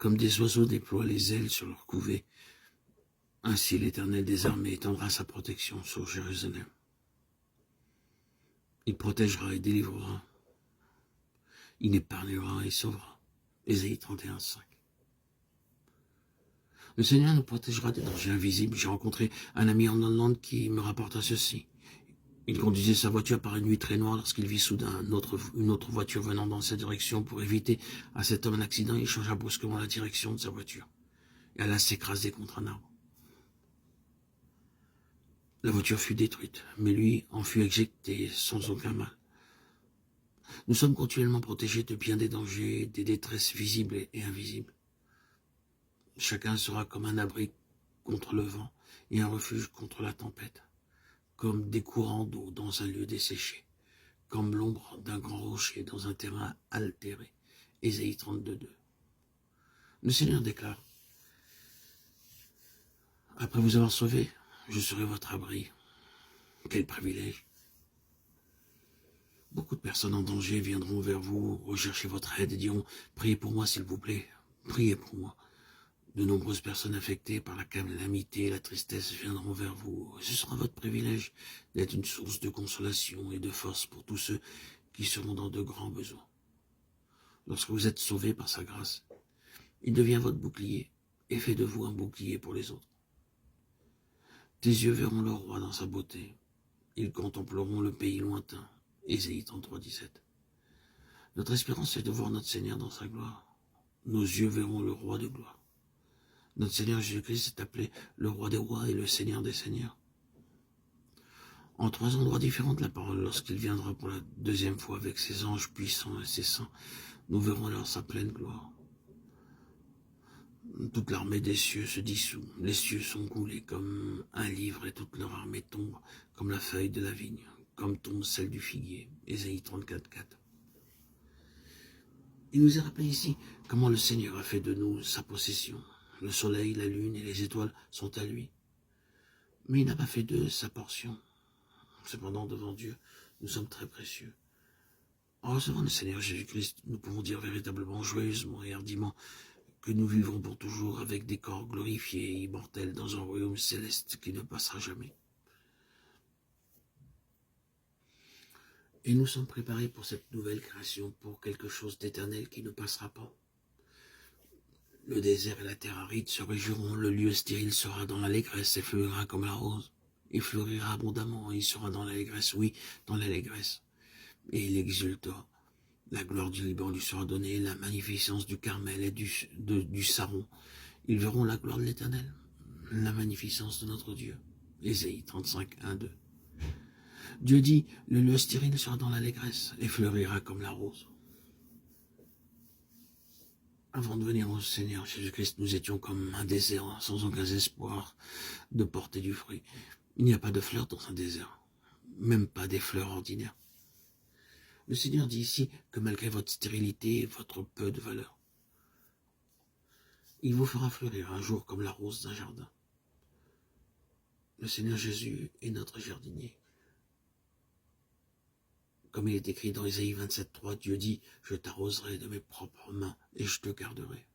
comme des oiseaux déploient les ailes sur leur couvée. Ainsi l'Éternel des armées étendra sa protection sur Jérusalem. Il protégera et délivrera. Il épargnera et sauvera. Ésaïe 31:5. Le Seigneur nous protégera des dangers invisibles. J'ai rencontré un ami en Hollande qui me rapporta ceci. Il conduisait sa voiture par une nuit très noire lorsqu'il vit soudain une autre voiture venant dans sa direction. Pour éviter à cet homme un accident, il changea brusquement la direction de sa voiture. Et alla s'écraser contre un arbre. La voiture fut détruite, mais lui en fut éjecté sans aucun mal. Nous sommes continuellement protégés de bien des dangers, des détresses visibles et invisibles. Chacun sera comme un abri contre le vent et un refuge contre la tempête, comme des courants d'eau dans un lieu desséché, comme l'ombre d'un grand rocher dans un terrain altéré. Ésaïe 32:2. Le Seigneur déclare, « Après vous avoir sauvé, je serai votre abri. » Quel privilège! Beaucoup de personnes en danger viendront vers vous, rechercher votre aide et diront « Priez pour moi s'il vous plaît, priez pour moi ». De nombreuses personnes affectées par la calamité et la tristesse viendront vers vous. Ce sera votre privilège d'être une source de consolation et de force pour tous ceux qui seront dans de grands besoins. Lorsque vous êtes sauvés par sa grâce, il devient votre bouclier et fait de vous un bouclier pour les autres. Tes yeux verront le roi dans sa beauté. Ils contempleront le pays lointain. Ésaïe 33:17. Notre espérance est de voir notre Seigneur dans sa gloire. Nos yeux verront le roi de gloire. Notre Seigneur Jésus-Christ est appelé le roi des rois et le Seigneur des seigneurs. En 3 endroits différents de la parole, lorsqu'il viendra pour la 2e fois avec ses anges puissants et ses saints, nous verrons alors sa pleine gloire. Toute l'armée des cieux se dissout, les cieux sont coulés comme un livre et toute leur armée tombe comme la feuille de la vigne, comme tombe celle du figuier. Ésaïe 34:4. Il nous est rappelé ici comment le Seigneur a fait de nous sa possession. Le soleil, la lune et les étoiles sont à lui. Mais il n'a pas fait d'eux sa portion. Cependant, devant Dieu, nous sommes très précieux. En recevant le Seigneur Jésus-Christ, nous pouvons dire véritablement, joyeusement et hardiment que nous vivrons pour toujours avec des corps glorifiés et immortels dans un royaume céleste qui ne passera jamais. Et nous sommes préparés pour cette nouvelle création, pour quelque chose d'éternel qui ne passera pas. Le désert et la terre aride se réjouiront, le lieu stérile sera dans l'allégresse et fleurira comme la rose. Il fleurira abondamment, il sera dans l'allégresse, oui, dans l'allégresse. Et il exultera. La gloire du Liban lui sera donnée, la magnificence du Carmel et du Saron. Ils verront la gloire de l'Éternel, la magnificence de notre Dieu. Ésaïe 35:1-2. Dieu dit, le lieu stérile sera dans l'allégresse et fleurira comme la rose. Avant de venir au Seigneur Jésus-Christ, nous étions comme un désert, sans aucun espoir de porter du fruit. Il n'y a pas de fleurs dans un désert, même pas des fleurs ordinaires. Le Seigneur dit ici que malgré votre stérilité et votre peu de valeur, il vous fera fleurir un jour comme la rose d'un jardin. Le Seigneur Jésus est notre jardinier. Comme il est écrit dans Ésaïe 27:3, Dieu dit, je t'arroserai de mes propres mains et je te garderai.